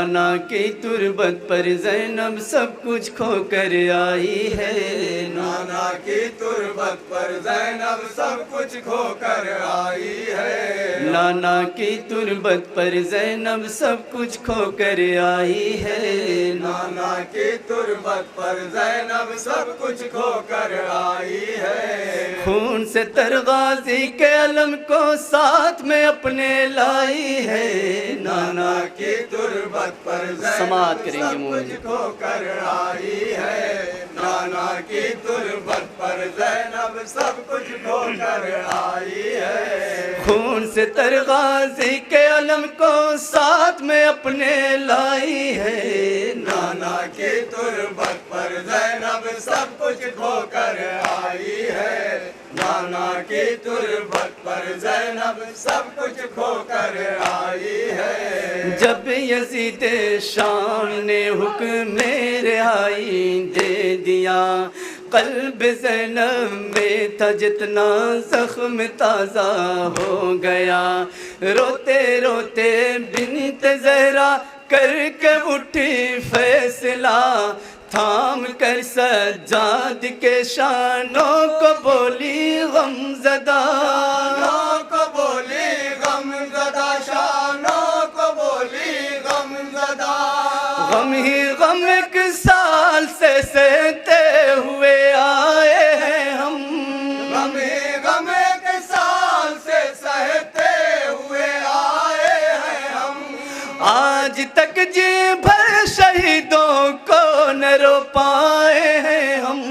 نانا کی تربت پر زینب سب کچھ کھو کر آئی ہے، نانا کی تربت پر زینب سب کچھ کھو کر آئی ہے، نانا کی تربت پر زینب سب کچھ کھو کر آئی ہے، نانا کی تربت پر زینب سب کچھ کھو کر آئی ہے، خون سے تر غازی کے علم کو ساتھ میں اپنے لائی ہے، نانا کی تربت پر سماعت زینب کریں گے سب مومن۔ کچھ کھو کر آئی ہے، نانا کی تربت پر زینب سب کچھ کھو کر آئی ہے، خون سے تر غازی کے علم کو ساتھ میں اپنے لائی ہے، نانا کی تربت پر زینب سب کچھ کھو کر آئی ہے، نانا کی تربت پر زینب سب کچھ کھو کر آئی ہے، جب یزید شام نے حکم رہائی دے دیا، قلب زینب میں تھا جتنا زخم تازہ ہو گیا، روتے روتے بنت زہرا کر کے اٹھی فیصلہ، تھام کر سجاد کے شانوں کو بولی غم زدہ، شانوں کو بولی غم زدہ، شانوں کو بولی غم زدہ، غم ہی غم ایک سال سے سہتے ہوئے آئے ہیں ہم، غم ہی غم ایک سال سے سہتے ہوئے آئے ہیں ہم، آج تک جی بھر شہیدوں کو نہ رو پائے ہیں ہم،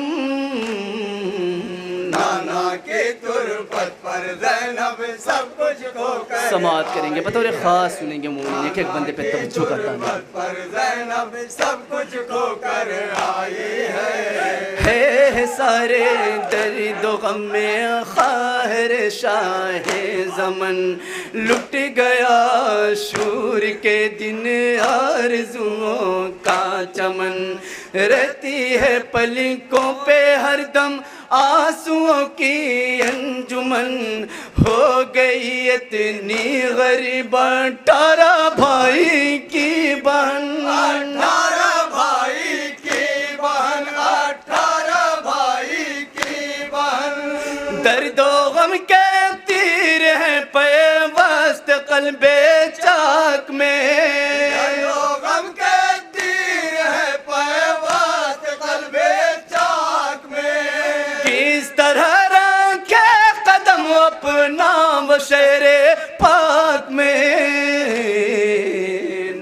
نانا کی تربت پر زینب سب کچھ کھو کر سماعت کریں گے، بطور خاص سنیں گے مومن، ایک ایک بندے پہ توجہ کرتا ہوں۔ تربت پر زینب سب کچھ کھو کر آئی ہے، سارے درد و غم میں خواہر شاہ زمن، لٹ گیا شور کے دن آرزوؤں کا چمن، رہتی ہے پلکوں پہ ہر دم آنسوؤں کی انجمن، ہو گئی اتنی غریب 18 بھائی کی بہن، 18 بھائی کی بہن، 18 بھائی کی بہن، درد و غم کے تیر ہیں پیوست قلب چاک میں، غم کے تیر ہے پیوست قلب چاک میں، کس طرح رکھے قدم اپنا وہ شہر پاک میں،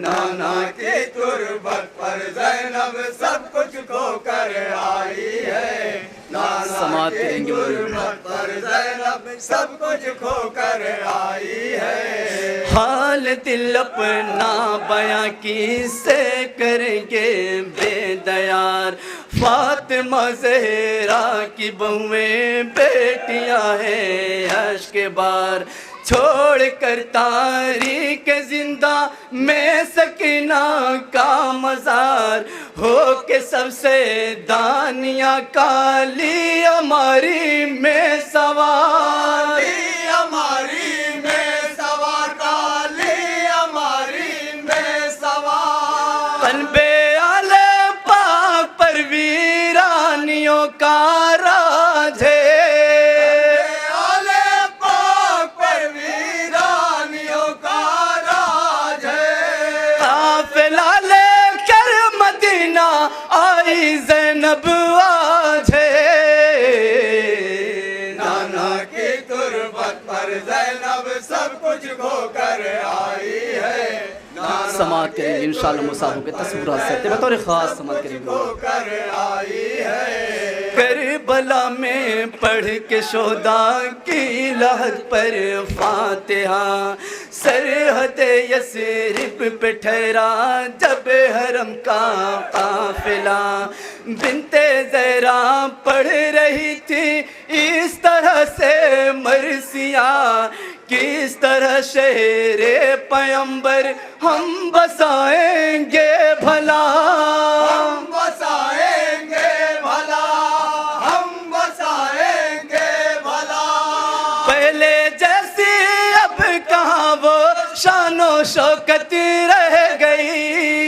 نانا کی تربت پر زینب سب کچھ کھو کر آئی ہے، نانا سماعت کی کریں گے مومن۔ تربت پر زینب سب کچھ کھو کر آئی ہے، حال دل اپنا بیاں کس سے کریں گے بے دیار، فاطمہ زہرا کی بہویں بیٹیاں ہیں اشک بار، چھوڑ کر تاریک زندہ میں سکینہ کا مزار، ہو کے سب سے دانیہ کالی ہماری میں سوار، ہماری میں سوار، کالی ہماری میں سوار، قلب آل پاک پر ویرانیوں کا راج ہے، آل پاک پر ویرانیوں کا راج ہے، قافلہ لے کر مدینہ آئی زینب آج ہے، نانا کی تربت پر زینب سب کچھ کھو کر آئی ہے، سماعت کریں گے انشاءاللہ مصاحب کے تصورات سے بطور خاص سماعت کریں گے۔ کھو کر آئی ہے، کربلا میں پڑھ کے شہداء کی لحد پر فاتحہ، سرحد یثرب پہ ٹھہرا جب حرم کا قافلہ، بنت زہرا پڑھ رہی تھی اس طرح سے مرثیہ، کس طرح شہر پیمبر ہم بسائیں گے بھلا، ہم بسائیں گے بھلا، ہم بسائیں گے بھلا، پہلے جیسی اب کہاں وہ شان و شوکت رہ گئی،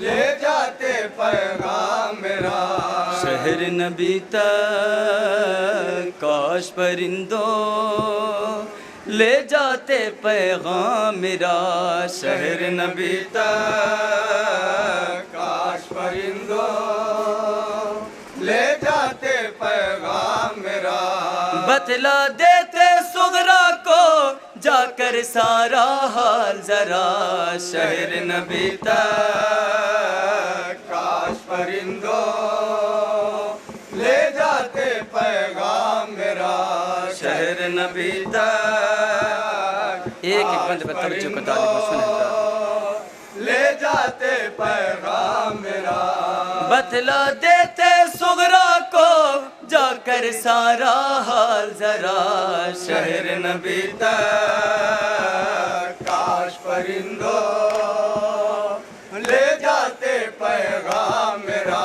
لے جاتے پیغام میرا شہر نبی تک کاش پرندوں لے جاتے پیغام میرا شہر نبی تک کاش پرندوں لے جاتے پیغام میرا بتلا دیتے صغرا کو جا کر سارا حال ذرا شہر نبی تک کاش پرندوں لے جاتے پیغام میرا شہر نبی تک ایک بند پر توجہ کو طالب سنیں لے جاتے پیغام میرا بتلا دیتے صغرا کو جا کر سارا حال ذرا شہر نبی تک کاش پرندوں لے جاتے پیغام میرا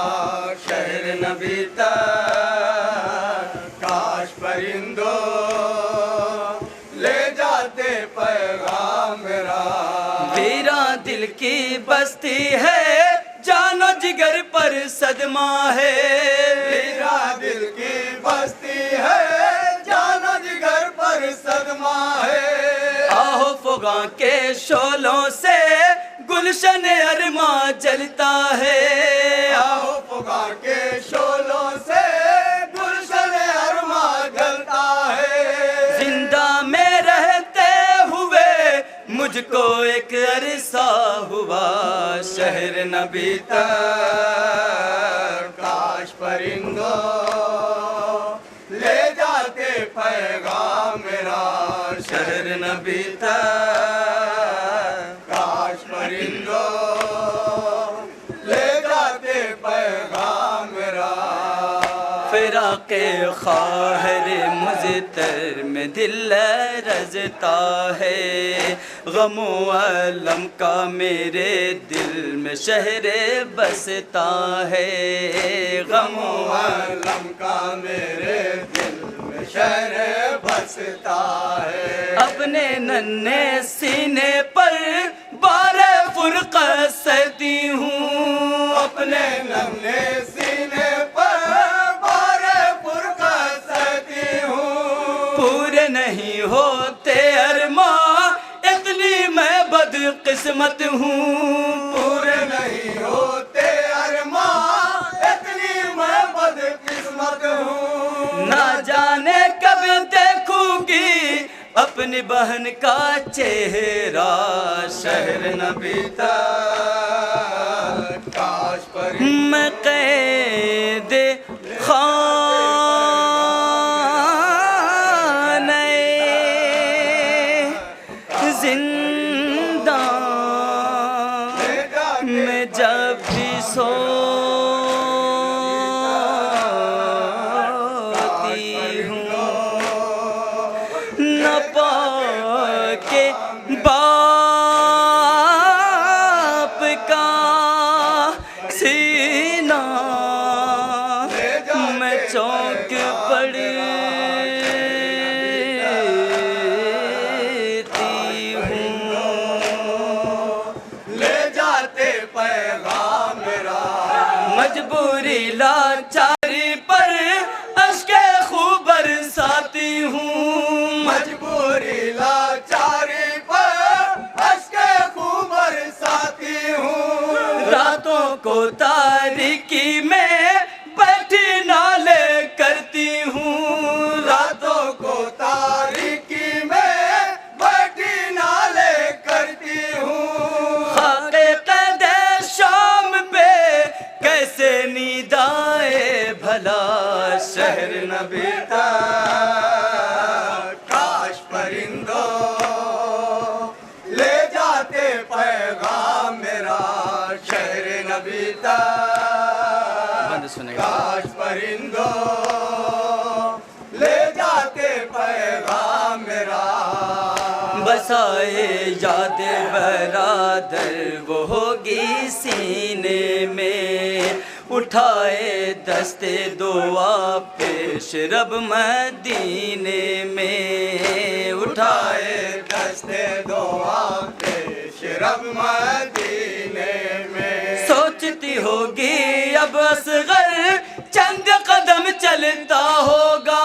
شہر نبی تک کاش پرندوں لے جاتے پیغام میرا ویران دل کی بستی ہے جان و جگر پر صدمہ ہے میرا دل کی بستی ہے جان و جگر پر صدمہ ہے آہو فغاں کے شعلوں سے گلشن ارماں جلتا ہے آہو فغاں کے شعلوں سے گلشن ارماں جلتا ہے زندہ میں رہتے ہوئے مجھ کو ایک عرصہ ہوا شہر نبی تک کاش پرندوں لے جاتے پیغام میرا شہر نبی تک کاش پرندوں لے جاتے پیغام میرا فراق خواہر مضطر میں دل رزتا ہے غم و علم کا میرے دل میں شہر بستا ہے غم و علم کا میرے دل میں شہر بستا ہے اپنے ننھے سینے پر بار فرقہ سہتی ہوں اپنے ننھے سینے پر بار فرقہ سہتی ہوں پورے نہیں ہوتے ارماں اتنی میں بد قسمت ہوں پورے نہیں ہوتے ارماں اتنی میں بد قسمت ہوں نہ جانے کب دیکھوں گی اپنی بہن کا چہرہ شہر نبی تک کاش پرندوں میں قید خانہ زندان میں جب بھی سوتی ہوں نہ پاکے باپ کا سینہ میں چونک پڑتی ہوں لے جاتے پیغام میرا مجبوری لاچاری پر اشک خوں برساتی ہوں مجبوری لاچاری پر اشک خوں برساتی ہوں راتوں کو تاریکی میں بیٹھی نالے کرتی ہوں راتوں کو تاریکی میں بیٹھی نالے کرتی ہوں خاک قید شام پہ کیسے نیند آئے بھلا شہر نبی تک کاش پرندوں لے جاتے پیغام میرا شہر نبی تک بند سنے گا کاش پرندوں لے جاتے پیغام میرا بسائے یاد برادر وہ ہوگی سینے میں اٹھائے دستے دعا پیش رب مدینے میں اٹھائے دستے دعا پیش رب مدینے میں سوچ چلتا ہوگا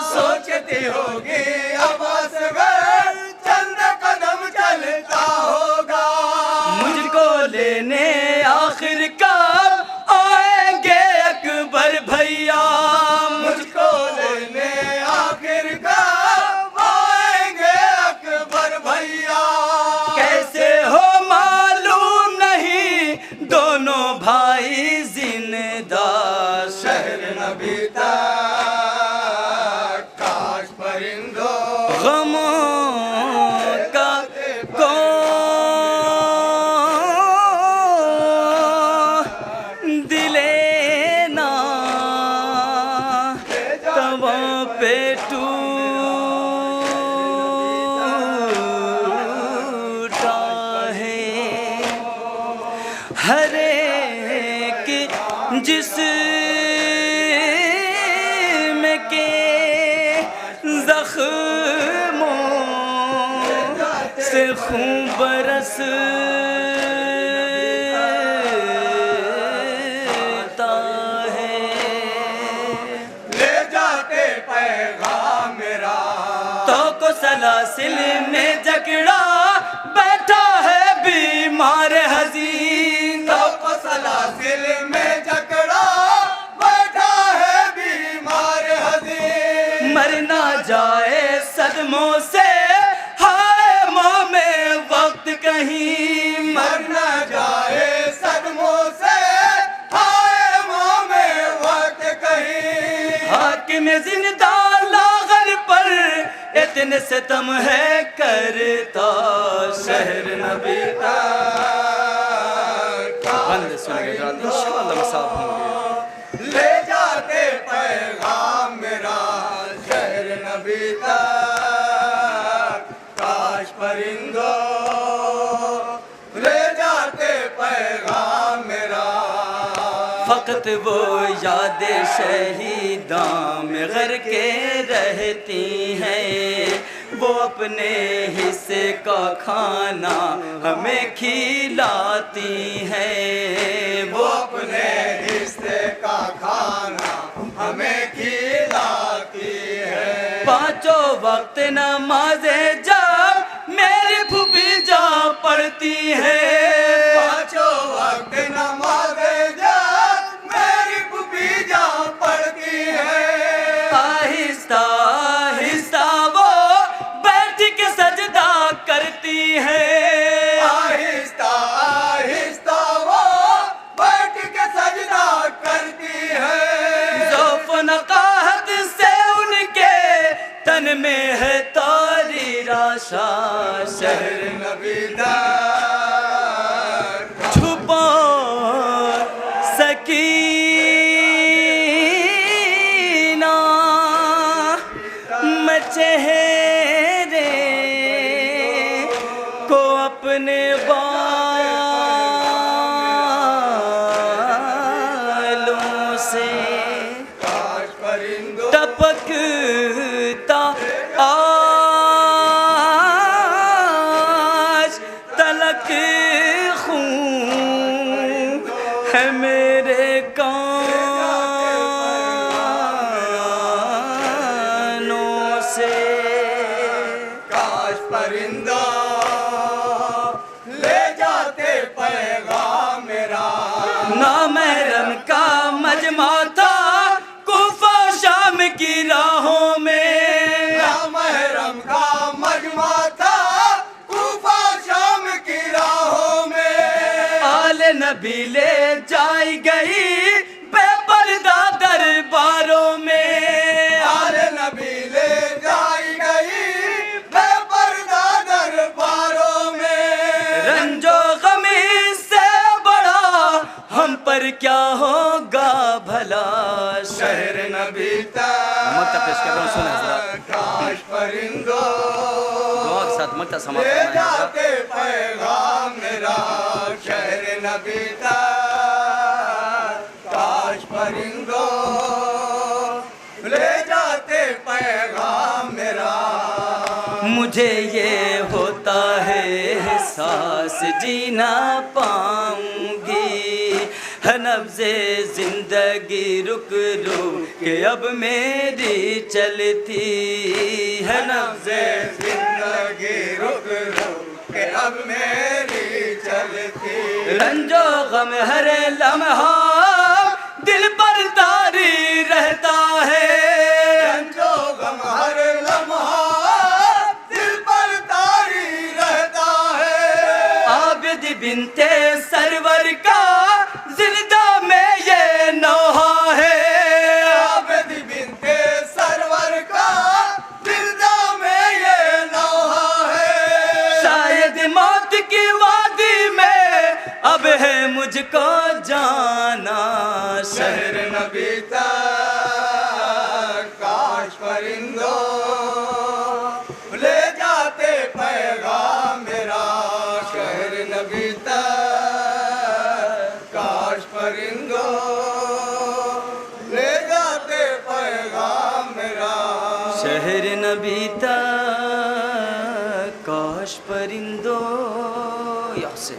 سوچتی ہوگی اب اصغر چند قدم چلتا ہوگا مجھ کو لینے آخر کب آئیں گے اکبر بھیا مجھ کو لینے آخر کب آئیں گے اکبر بھیا کیسے ہو معلوم نہیں دونوں بھائی زندہ شہر نبی تک کاش پرندوں غموں کا دلینا تواں پہ ٹوٹا ہے ہر ایک جسم کے زخموں سے خون برستا ہے لے جاتے پیغام میرا تو کو سلاسل میں جکڑا بیٹھا ہے بیمار حزین تو کو سلاسل میں جکڑا بیٹھا ہے بیمار حزین مر نہ جائے صدموں سے ہائے موم وقت کہیں مر نہ جائے صدموں سے ہائے موم وقت کہیں حاکم زندہ لاغر پر اتنے ستم ہے کرتا شہر نبی بند سنیں گے انشاءاللہ مساف ہوں گے لے جاتے پیغام میرا شہر نبی تک کاش پرندوں لے جاتے پیغام میرا فقط وہ یاد شہیداں میں غر کے رہتی ہیں وہ اپنے حصے کا کھانا ہمیں کھلاتی ہیں وہ اپنے حصے کا کھانا ہمیں کھلاتی ہے پانچوں وقت نمازیں جب میری پھوپھی جا پڑتی ہے پانچوں وقت نمازیں جب میری پھوپھی جا پڑتی ہے آہستہ آہستہ وہ بیٹھ کے سجدہ کرتی ہے آہستہ آہستہ وہ بیٹھ کے سجدہ کرتی ہے ذوف و نقاہت سے ان کے تن میں ہے تاری راشا شہر نبی در چھپا سکینہ میں چہرے کو اپنے بالوں سے کاش پرندوں ٹپکتا آج تلک خون ہے میرے کانوں سے کاش پرندوں لے جاتے پیغام میرا نامحرم کا مجمع تھا کوفہ شام کی راہوں میں نامحرم کا مجمع تھا کوفہ شام کی راہوں میں آل نبی لے جائی گئی بے پردہ درباروں میں آل نبی لے جائی گئی بے پردہ درباروں میں رنج و غم سے بڑا ہم پر کیا ہوگا بھلا شہر نبی مکتب پیش کر رہا ہوں، سنیں حضرات کاش پرندوں دعا کے ساتھ مکتب سماعت لے فرمائیں حضرات جاتے پیغام میرا شہر نبی تک کاش پرندوں لے جاتے پیغام میرا مجھے یہ ہوتا ہے احساس جی نہ پاؤں گی ہے نبض زندگی رک رک کے اب میری چلتی ہے نبض زندگی رک رک کے اب میری چلتی رنج و غم ہر لمحہ دل پر طاری رہتا ہے رنج و غم ہر لمحہ دل پر طاری رہتا ہے عابد بنت سرور کا زندہ میں یہ نوحہ ہے عابد بنت سرور کا زندہ میں یہ نوحہ ہے شاید موت کی وادی میں اب ہے مجھ کو جانا شہر نبی تک کاش پرندوں لے جاتے پیغام میرا شہر نبی تک کاش پرندوں لے جاتے پیغام میرا شہر نبی تک کاش پرندوں یا سے